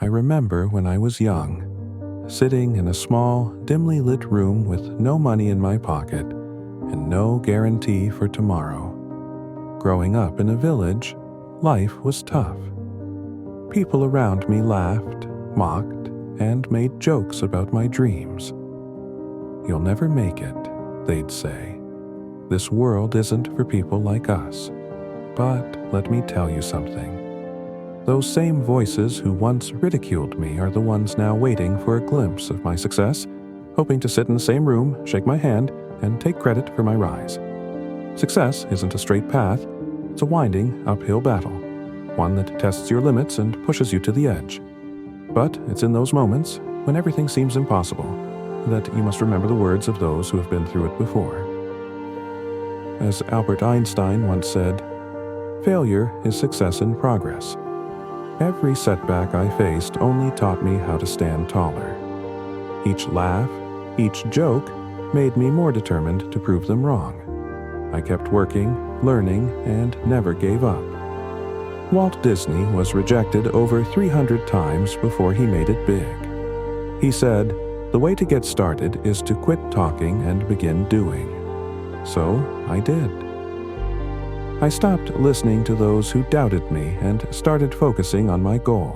I remember when I was young, sitting in a small, dimly lit room with no money in my pocket and no guarantee for tomorrow. Growing up in a village, life was tough. People around me laughed, mocked, and made jokes about my dreams. "You'll never make it," they'd say. "This world isn't for people like us." But let me tell you something. Those same voices who once ridiculed me are the ones now waiting for a glimpse of my success, hoping to sit in the same room, shake my hand, and take credit for my rise. Success isn't a straight path, it's a winding, uphill battle, one that tests your limits and pushes you to the edge. But it's in those moments, when everything seems impossible, that you must remember the words of those who have been through it before. As Albert Einstein once said, "Failure is success in progress." Every setback I faced only taught me how to stand taller. Each laugh, each joke, made me more determined to prove them wrong. I kept working, learning, and never gave up. Walt Disney was rejected over 300 times before he made it big. He said, "The way to get started is to quit talking and begin doing." So I did. I stopped listening to those who doubted me and started focusing on my goal.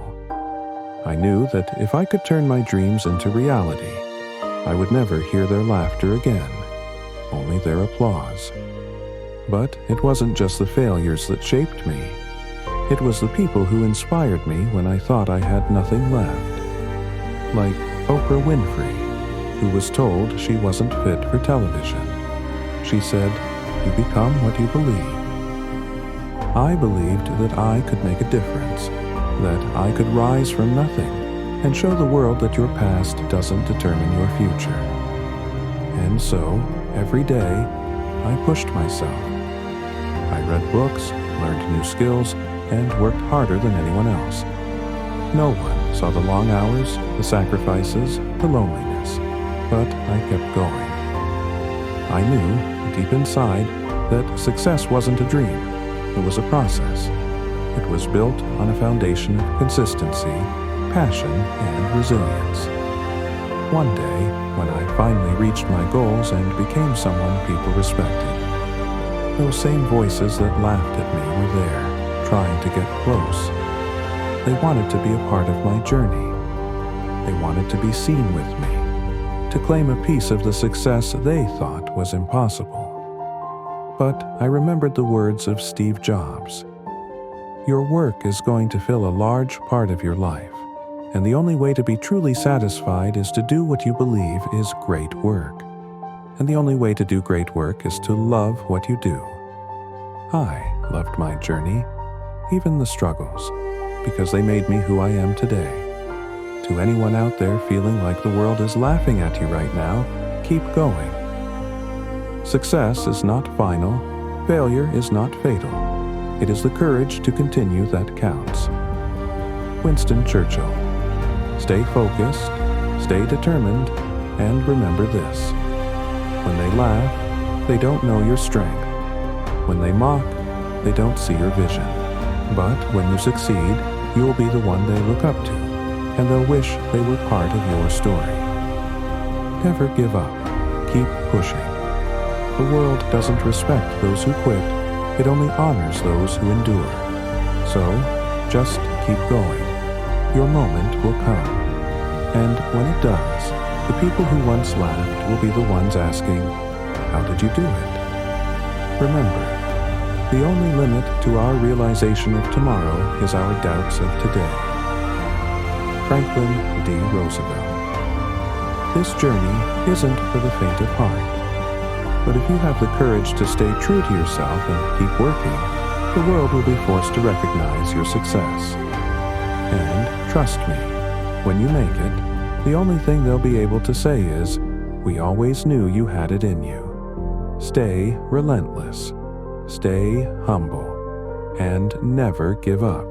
I knew that if I could turn my dreams into reality, I would never hear their laughter again, only their applause. But it wasn't just the failures that shaped me. It was the people who inspired me when I thought I had nothing left. Like Oprah Winfrey, who was told she wasn't fit for television. She said, "You become what you believe." I believed that I could make a difference, that I could rise from nothing and show the world that your past doesn't determine your future. And so, every day, I pushed myself. I read books, learned new skills, and worked harder than anyone else. No one saw the long hours, the sacrifices, the loneliness, but I kept going. I knew, deep inside, that success wasn't a dream. It was a process. It was built on a foundation of consistency, passion, and resilience. One day, when I finally reached my goals and became someone people respected, those same voices that laughed at me were there, trying to get close. They wanted to be a part of my journey. They wanted to be seen with me, to claim a piece of the success they thought was impossible. But I remembered the words of Steve Jobs. Your work is going to fill a large part of your life, and the only way to be truly satisfied is to do what you believe is great work. And the only way to do great work is to love what you do. I loved my journey, even the struggles, because they made me who I am today. To anyone out there feeling like the world is laughing at you right now, keep going. Success is not final, failure is not fatal. It is the courage to continue that counts. Winston Churchill. Stay focused, stay determined, and remember this. When they laugh, they don't know your strength. When they mock, they don't see your vision. But when you succeed, you'll be the one they look up to, and they'll wish they were part of your story. Never give up. Keep pushing. The world doesn't respect those who quit. It only honors those who endure. So, just keep going. Your moment will come. And when it does, the people who once laughed will be the ones asking, "How did you do it?" Remember, the only limit to our realization of tomorrow is our doubts of today. Franklin D. Roosevelt. This journey isn't for the faint of heart. But if you have the courage to stay true to yourself and keep working, the world will be forced to recognize your success. And trust me, when you make it, the only thing they'll be able to say is, "We always knew you had it in you." Stay relentless, stay humble, and never give up.